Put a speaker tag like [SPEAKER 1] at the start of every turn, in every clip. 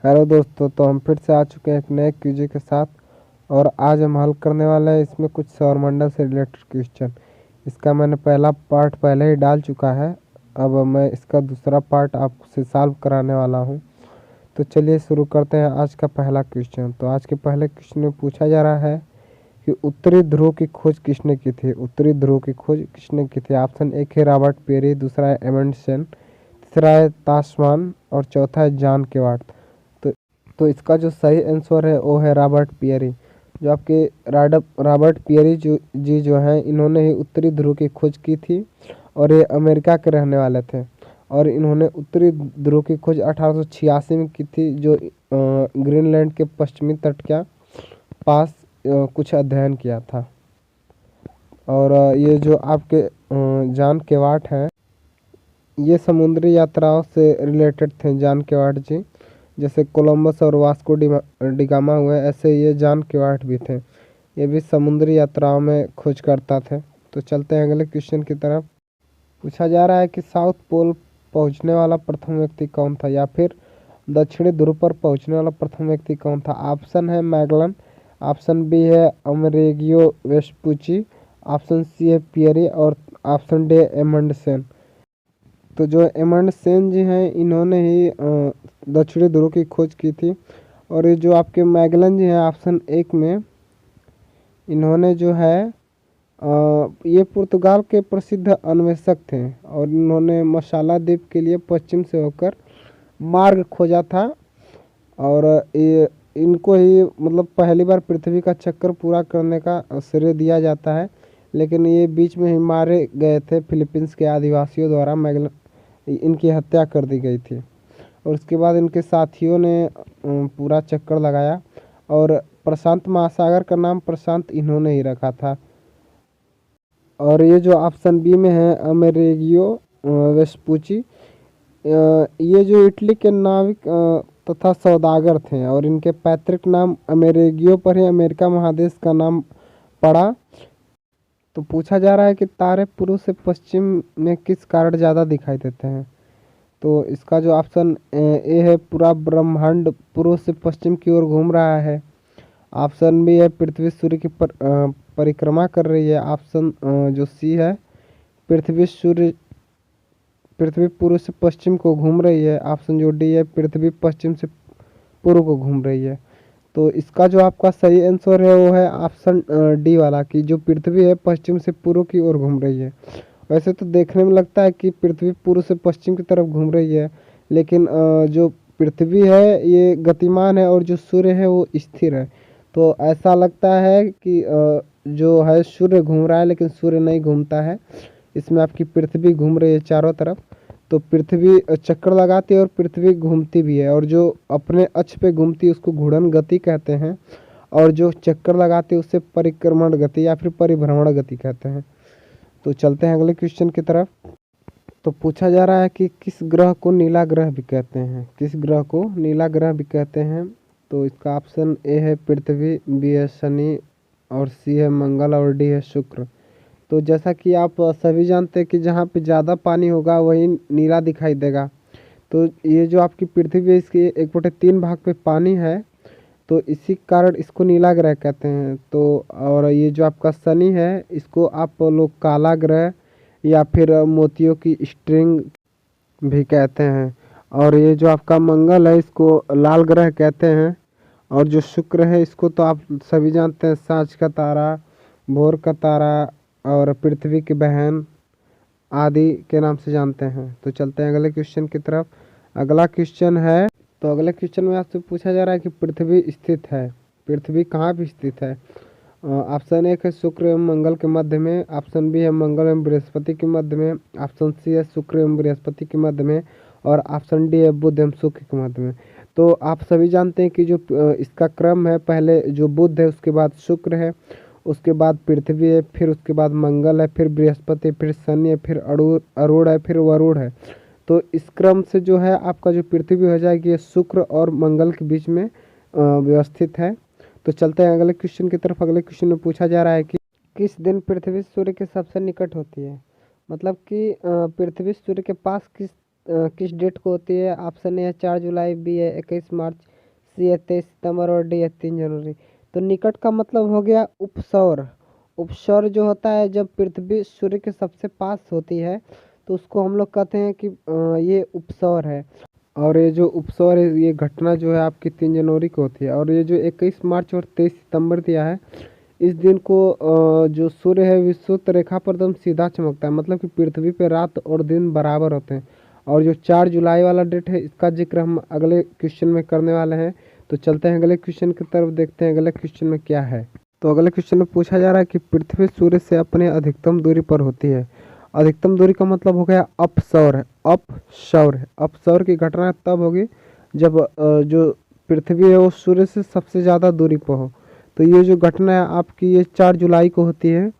[SPEAKER 1] Hello दोस्तों, तो हम फिर से आ चुके हैं एक नए क्विज के साथ। और आज हम हल करने वाले हैं इसमें कुछ सौरमंडल से रिलेटेड क्वेश्चन। इसका मैंने पहला पार्ट पहले ही डाल चुका है। अब मैं इसका दूसरा पार्ट आपसे सॉल्व कराने वाला हूं। तो चलिए शुरू करते हैं आज का पहला क्वेश्चन। तो आज के पहले क्वेश्चन में पूछा जा रहा है कि उत्तरी ध्रुव की खोज किसने की थी। उत्तरी ध्रुव की खोज किसने की थी? ऑप्शन एक है रॉबर्ट पेरी, दूसरा है एमंडसन, तीसरा है तास्मान और चौथा है जॉन केवार्ड। तो इसका जो सही आंसर है वो है रॉबर्ट पियरी। जो आपके रॉबर्ट पियरी जो हैं, इन्होंने ही उत्तरी ध्रुव की खोज की थी और ये अमेरिका के रहने वाले थे। और इन्होंने उत्तरी ध्रुव की खोज 1886 में की थी, जो ग्रीनलैंड के पश्चिमी तट के पास कुछ अध्ययन किया था। और ये जो आपके जॉन केवार्ड हैं, ये समुद्री यात्राओं से रिलेटेड थे जॉन केवार्ड जी। जैसे कोलंबस और वास्को डिगामा हुए, ऐसे ये जॉन केवार्ड भी थे। ये भी समुद्री यात्राओं में खोज करता थे। तो चलते हैं अगले क्वेश्चन की तरफ। पूछा जा रहा है कि साउथ पोल पहुंचने वाला प्रथम व्यक्ति कौन था, या फिर दक्षिणी ध्रुव पर पहुंचने वाला प्रथम व्यक्ति कौन था। ऑप्शन है मैगलन, ऑप्शन बी है अमेरिगो वेस्पुची, ऑप्शन सी है पियरी और ऑप्शन डी एमंडसेन। तो जो एमंडसेन जी हैं, इन्होंने ही दक्षिणी ध्रुव की खोज की थी। और ये जो आपके मैगलन जी हैं ऑप्शन एक में, इन्होंने जो है ये पुर्तगाल के प्रसिद्ध अन्वेषक थे और इन्होंने मसाला द्वीप के लिए पश्चिम से होकर मार्ग खोजा था। और ये इनको ही मतलब पहली बार पृथ्वी का चक्कर पूरा करने का श्रेय दिया जाता है। लेकिन ये बीच में ही मारे गए थे फिलीपींस के आदिवासियों द्वारा। मैगलन इनकी हत्या कर दी गई थी और उसके बाद इनके साथियों ने पूरा चक्कर लगाया और प्रशांत महासागर का नाम प्रशांत इन्होंने ही रखा था। और ये जो ऑप्शन बी में है अमेरिगियो वेस्पुची, ये जो इटली के नाविक तथा सौदागर थे और इनके पैतृक नाम अमेरिगियो पर ही अमेरिका महादेश का नाम पड़ा। तो पूछा जा रहा है कि तारे पूर्व से पश्चिम में किस कारण ज़्यादा दिखाई देते हैं। तो इसका जो ऑप्शन ए है, पूरा ब्रह्मांड पूर्व से पश्चिम की ओर घूम रहा है। ऑप्शन बी है पृथ्वी सूर्य की परिक्रमा कर रही है। ऑप्शन जो सी है, पृथ्वी पूर्व से पश्चिम को घूम रही है। ऑप्शन जो डी है, पृथ्वी पश्चिम से पूर्व को घूम रही है। तो इसका जो आपका सही आंसर है वो है ऑप्शन डी वाला, कि जो पृथ्वी है पश्चिम से पूर्व की ओर घूम रही है। वैसे तो देखने में लगता है कि पृथ्वी पूर्व से पश्चिम की तरफ घूम रही है, लेकिन जो पृथ्वी है ये गतिमान है और जो सूर्य है वो स्थिर है। तो ऐसा लगता है कि जो है सूर्य घूम रहा है, लेकिन सूर्य नहीं घूमता है। इसमें आपकी पृथ्वी घूम रही है चारों तरफ। तो पृथ्वी चक्कर लगाती है और पृथ्वी घूमती भी है, और जो अपने अक्ष पे घूमती है उसको घूर्णन गति कहते हैं, और जो चक्कर लगाती है उसे परिक्रमण गति या फिर परिभ्रमण गति कहते हैं। तो चलते हैं अगले क्वेश्चन की तरफ। तो पूछा जा रहा है कि किस ग्रह को नीला ग्रह भी कहते हैं। किस ग्रह को नीला ग्रह भी कहते हैं? तो इसका ऑप्शन ए है पृथ्वी, बी है शनि और सी है मंगल और डी है शुक्र। तो जैसा कि आप सभी जानते हैं कि जहाँ पे ज़्यादा पानी होगा वही नीला दिखाई देगा। तो ये जो आपकी पृथ्वी है, इसके 1/3 भाग पे पानी है, तो इसी कारण इसको नीला ग्रह कहते हैं। तो और ये जो आपका शनि है, इसको आप लोग काला ग्रह या फिर मोतियों की स्ट्रिंग भी कहते हैं। और ये जो आपका मंगल है, इसको लाल ग्रह कहते हैं। और जो शुक्र है, इसको तो आप सभी जानते हैं, सांझ का तारा, भोर का तारा और पृथ्वी की बहन आदि के नाम से जानते हैं। तो चलते हैं अगले क्वेश्चन की तरफ। अगला क्वेश्चन है, तो अगले क्वेश्चन में आपसे पूछा जा रहा है कि पृथ्वी स्थित है, पृथ्वी कहाँ भी स्थित है। ऑप्शन एक है शुक्र एवं मंगल के मध्य में, ऑप्शन बी है मंगल एवं बृहस्पति के मध्य में, ऑप्शन सी है शुक्र एवं बृहस्पति के मध्य में और ऑप्शन डी है बुध एवं शुक्र के मध्य में। तो आप सभी जानते हैं कि जो इसका क्रम है, पहले जो बुध है, उसके बाद शुक्र है, उसके बाद पृथ्वी है, फिर उसके बाद मंगल है, फिर बृहस्पति, फिर शनि है, फिर अरुण है, फिर वरुण है। तो इस क्रम से जो है आपका जो पृथ्वी हो जाएगी, ये शुक्र और मंगल के बीच में व्यवस्थित है। तो चलते हैं अगले क्वेश्चन की तरफ। अगले क्वेश्चन में पूछा जा रहा है कि किस दिन पृथ्वी सूर्य के सबसे निकट होती है। मतलब कि पृथ्वी सूर्य के पास किस डेट को होती है। ऑप्शन ए है 4 जुलाई, बी है 21 मार्च, सी है 23 सितंबर और डी है 3 जनवरी। तो निकट का मतलब हो गया उपसौर। उपसौर जो होता है जब पृथ्वी सूर्य के सबसे पास होती है तो उसको हम लोग कहते हैं कि ये उपसौर है। और ये जो उपसौर है ये घटना जो है आपकी 3 जनवरी को होती है। और ये जो 21 मार्च और 23 सितंबर दिया है इस दिन को जो सूर्य है विषुवत रेखा पर एकदम सीधा चमकता है, मतलब कि पृथ्वी पे रात और दिन बराबर होते हैं। और जो 4 जुलाई वाला डेट है इसका जिक्र हम अगले क्वेश्चन में करने वाले हैं। तो चलते हैं अगले क्वेश्चन की तरफ, देखते हैं अगले क्वेश्चन में क्या है। तो अगले क्वेश्चन में पूछा जा रहा है कि पृथ्वी सूर्य से अपने अधिकतम दूरी पर होती है। अधिकतम दूरी का मतलब हो गया अपसौर है। अपसौर है, अपसौर की घटना तब होगी जब जो पृथ्वी है वो सूर्य से सबसे ज़्यादा दूरी पर हो। तो ये जो घटना है आपकी ये 4 जुलाई को होती है।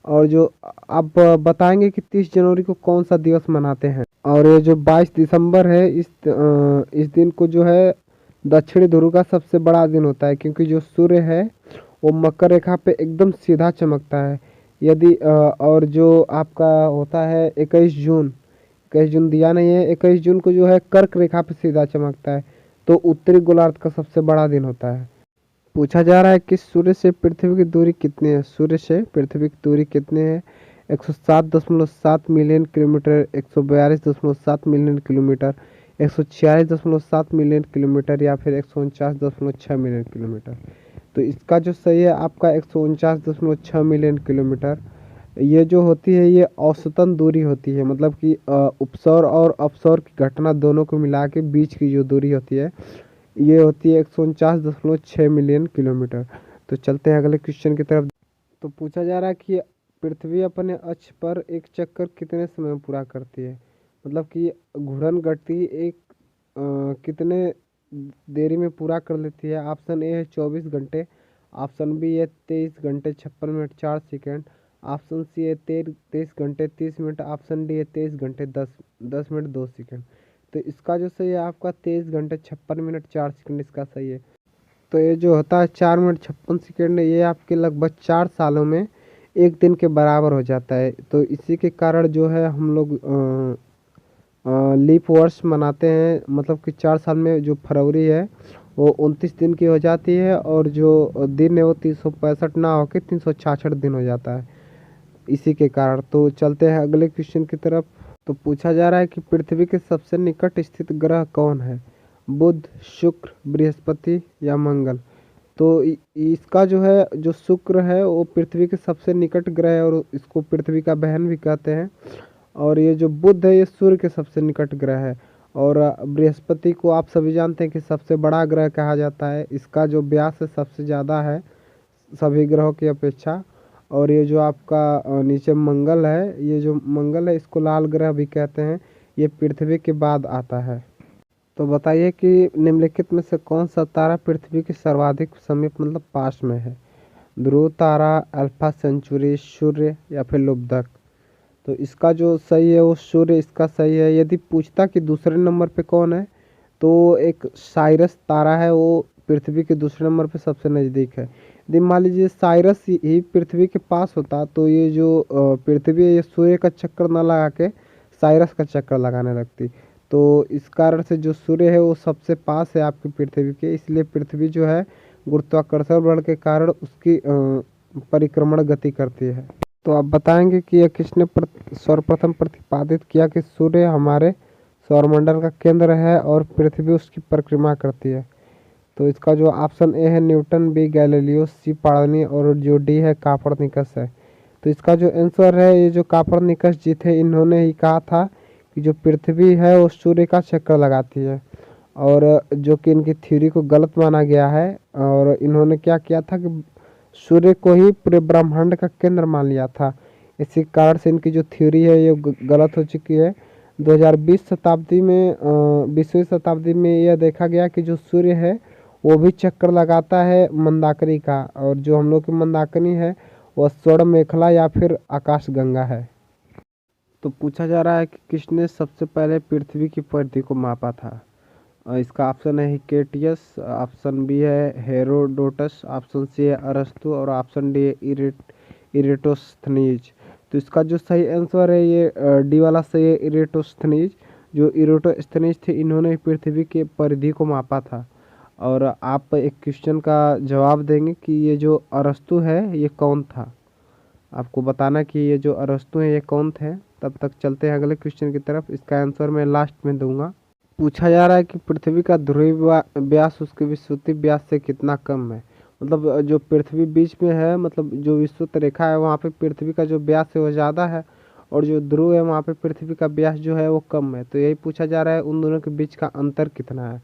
[SPEAKER 1] और जो आप बताएंगे कि 30 जनवरी को कौन सा दिवस मनाते हैं। और ये जो 22 दिसंबर है इस दिन को जो है दक्षिणी ध्रुव का सबसे बड़ा दिन होता है, क्योंकि जो सूर्य है वो मकर रेखा पे एकदम सीधा चमकता है। यदि और जो आपका होता है 21 जून, 21 जून दिया नहीं है, 21 जून को जो है कर्क रेखा पे सीधा चमकता है। तो उत्तरी गोलार्ध का सबसे बड़ा दिन होता है। पूछा जा रहा है कि सूर्य से पृथ्वी की दूरी कितनी है। सूर्य से पृथ्वी की दूरी कितनी है। 107.7 million kilometre, 142.7 million kilometre, 146.7 million kilometre या फिर 149.6 मिलियन किलोमीटर। तो इसका जो सही है आपका 149.6 मिलियन किलोमीटर। ये जो होती है ये औसतन दूरी होती है, मतलब कि उपसौर और अपसौर की घटना दोनों को मिला के बीच की जो दूरी होती है ये होती है 149.6 मिलियन किलोमीटर। तो चलते हैं अगले क्वेश्चन की तरफ। तो पूछा जा रहा है कि पृथ्वी अपने अक्ष पर एक चक्कर कितने समय में पूरा करती है, मतलब कि घूर्णन गति एक कितने देरी में पूरा कर लेती है। ऑप्शन ए है 24 घंटे, ऑप्शन बी है 23 घंटे 56 मिनट 4 सेकेंड, ऑप्शन सी है 23 घंटे 30 मिनट, ऑप्शन डी है 23 घंटे 10 मिनट 2 सेकेंड। तो इसका जो सही है आपका 23 घंटे 56 मिनट 4 सेकेंड इसका सही है। तो ये जो होता है 4 मिनट 56 सेकेंड ये आपके लगभग 4 सालों में एक दिन के बराबर हो जाता है। तो इसी के कारण जो है हम लोग लीप वर्ष मनाते हैं, मतलब कि 4 साल में जो फरवरी है वो 29 दिन की हो जाती है और जो दिन है वो 365 ना होकर 366 दिन हो जाता है इसी के कारण। तो चलते हैं अगले क्वेश्चन की तरफ। तो पूछा जा रहा है कि पृथ्वी के सबसे निकट स्थित ग्रह कौन है। बुध, शुक्र, बृहस्पति या मंगल। तो इसका जो है जो शुक्र है वो पृथ्वी के सबसे निकट ग्रह है और इसको पृथ्वी का बहन भी कहते हैं। और ये जो बुध है ये सूर्य के सबसे निकट ग्रह है। और बृहस्पति को आप सभी जानते हैं कि सबसे बड़ा ग्रह कहा जाता है। इसका जो व्यास है सबसे ज़्यादा है सभी ग्रहों की अपेक्षा। और ये जो आपका नीचे मंगल है, ये जो मंगल है इसको लाल ग्रह भी कहते हैं। ये पृथ्वी के बाद आता है। तो बताइए कि निम्नलिखित में से कौन सा तारा पृथ्वी के सर्वाधिक समीप मतलब पास में है। ध्रुव तारा, अल्फा सेंचुरी, सूर्य या फिर लुब्धक। तो इसका जो सही है वो सूर्य इसका सही है। यदि पूछता कि दूसरे नंबर पे कौन है तो एक साइरस तारा है, वो पृथ्वी के दूसरे नंबर पे सबसे नज़दीक है। यदि मान लीजिए साइरस ही पृथ्वी के पास होता तो ये जो पृथ्वी है ये सूर्य का चक्कर न लगा के साइरस का चक्कर लगाने लगती। तो इस कारण से जो सूर्य है वो सबसे पास है आपकी पृथ्वी के, इसलिए पृथ्वी जो है गुरुत्वाकर्षण बल के कारण उसकी परिक्रमण गति करती है। तो आप बताएंगे कि यह किसने सर्वप्रथम प्रतिपादित किया कि सूर्य हमारे सौरमंडल का केंद्र है और पृथ्वी उसकी परिक्रमा करती है। तो इसका जो ऑप्शन ए है न्यूटन, बी गैलीलियो, सी पारनी और जो डी है कापरनिकस है। तो इसका जो आंसर है ये जो कापरनिकस जी थे इन्होंने ही कहा था कि जो पृथ्वी है वो सूर्य का चक्कर लगाती है, और जो कि इनकी थ्योरी को गलत माना गया है। और इन्होंने क्या किया था कि सूर्य को ही पूरे ब्रह्मांड का केंद्र मान लिया था। इसी कारण से इनकी जो थ्योरी है ये गलत हो चुकी है। 2020 शताब्दी में 20वीं शताब्दी में यह देखा गया कि जो सूर्य है वो भी चक्कर लगाता है मंदाकिनी का, और जो हम लोग की मंदाकिनी है वह स्वर्ण मेखला या फिर आकाश गंगा है। तो पूछा जा रहा है कि किसने सबसे पहले पृथ्वी की परिधि को मापा था। इसका ऑप्शन है हिकेटियस, ऑप्शन बी है हेरोडोटस, ऑप्शन सी है अरस्तु और ऑप्शन डी है इरेटोस्थनीज। तो इसका जो सही आंसर है ये डी वाला सही है, इरेटोस्थनीज। जो इरेटोस्थनीज थे इन्होंने पृथ्वी के परिधि को मापा था। और आप एक क्वेश्चन का जवाब देंगे कि ये जो अरस्तु है ये कौन था। आपको बताना कि ये जो अरस्तु है ये कौन थे। तब तक चलते हैं अगले क्वेश्चन की तरफ। इसका आंसर मैं लास्ट में दूंगा। पूछा जा रहा है कि पृथ्वी का ध्रुवीय व्यास उसके विषुवतीय व्यास से कितना कम है। मतलब जो पृथ्वी बीच में है, मतलब जो विषुवत रेखा है वहाँ पे पृथ्वी का जो व्यास है वो ज़्यादा है, और जो ध्रुव है वहाँ पे पृथ्वी का व्यास जो है वो कम है। तो यही पूछा जा रहा है उन दोनों के बीच का अंतर कितना है।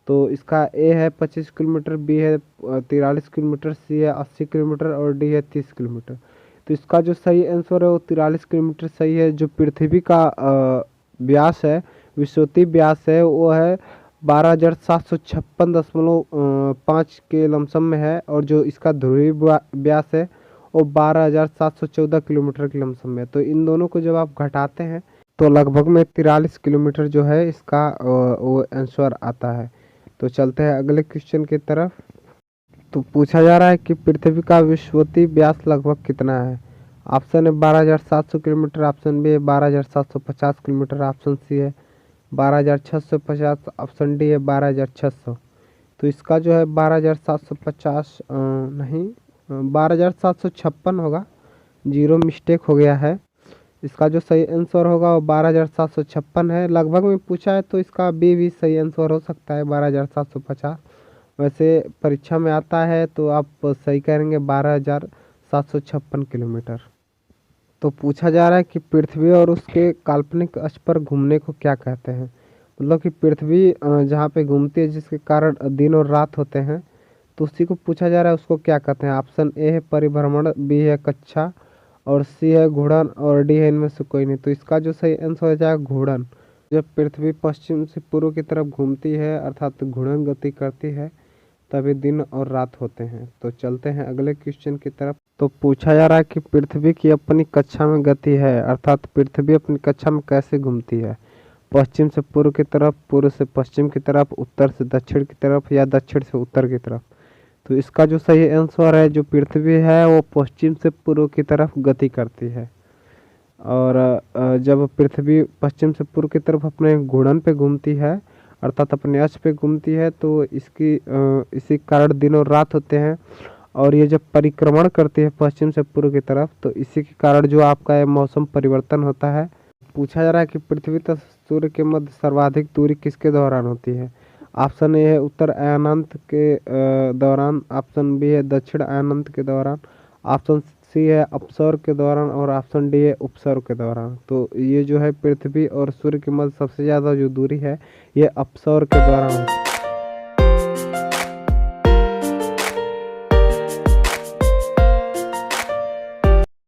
[SPEAKER 1] तो इसका ए है 25 किलोमीटर, बी है 43 किलोमीटर, सी है 80 किलोमीटर और डी है 30 किलोमीटर। तो इसका जो सही आंसर है वो 43 किलोमीटर सही है। जो पृथ्वी का व्यास है, विषुवतीय व्यास है, वो है 12,756.5 के लमसम में है, और जो इसका ध्रुवीय व्यास है वो 12,714 किलोमीटर के लमसम में है। तो इन दोनों को जब आप घटाते हैं तो लगभग में 43 किलोमीटर जो है इसका वो आंसर आता है। तो चलते हैं अगले क्वेश्चन की तरफ। तो पूछा जा रहा है कि पृथ्वी का विषुवतीय व्यास लगभग कितना है। ऑप्शन है 12,700 किलोमीटर, ऑप्शन बी है 12,750 किलोमीटर, ऑप्शन सी है 12,650, ऑप्शन डी है 12,600। तो इसका जो है 12,750 नहीं, 12,756 होगा, जीरो मिस्टेक हो गया है। इसका जो सही आंसर होगा वो 12,756 है। लगभग में पूछा है तो इसका बी भी सही आंसर हो सकता है 12,750। वैसे परीक्षा में आता है तो आप सही करेंगे 12,756 किलोमीटर। तो पूछा जा रहा है कि पृथ्वी और उसके काल्पनिक अक्ष पर घूमने को क्या कहते हैं। मतलब कि पृथ्वी जहाँ पे घूमती है जिसके कारण दिन और रात होते हैं, तो उसी को पूछा जा रहा है उसको क्या कहते हैं। ऑप्शन ए है परिभ्रमण, बी है कक्षा, और सी है घूर्णन, और डी है इनमें से कोई नहीं। तो इसका जो सही आंसर हो जाएगा घूर्णन। जब पृथ्वी पश्चिम से पूर्व की तरफ घूमती है अर्थात घूर्णन गति करती है तभी दिन और रात होते हैं। तो चलते हैं अगले क्वेश्चन की तरफ। तो पूछा जा रहा है कि पृथ्वी की अपनी कक्षा में गति है, अर्थात पृथ्वी अपनी कक्षा में कैसे घूमती है। पश्चिम से पूर्व की तरफ, पूर्व से पश्चिम की तरफ, उत्तर से दक्षिण की तरफ, या दक्षिण से उत्तर की तरफ। तो इसका जो सही आंसर है, जो पृथ्वी है वो पश्चिम से पूर्व की तरफ गति करती है। और जब पृथ्वी पश्चिम से पूर्व की तरफ अपने घूर्णन पे घूमती है अर्थात अपने अक्ष पे घूमती है तो इसी कारण दिन और रात होते हैं। और ये जब परिक्रमण करती है पश्चिम से पूर्व की तरफ तो इसी के कारण जो आपका ये मौसम परिवर्तन होता है। पूछा जा रहा है कि पृथ्वी तथा सूर्य के मध्य सर्वाधिक दूरी किसके दौरान होती है। ऑप्शन ए है उत्तर अयनांत के दौरान, ऑप्शन बी है दक्षिण अयनांत के दौरान, ऑप्शन सी है अपसौर के दौरान, और ऑप्शन डी है उपसौर के दौरान। तो ये जो है पृथ्वी और सूर्य के मध्य सबसे ज़्यादा जो दूरी है ये अपसौर के दौरान है।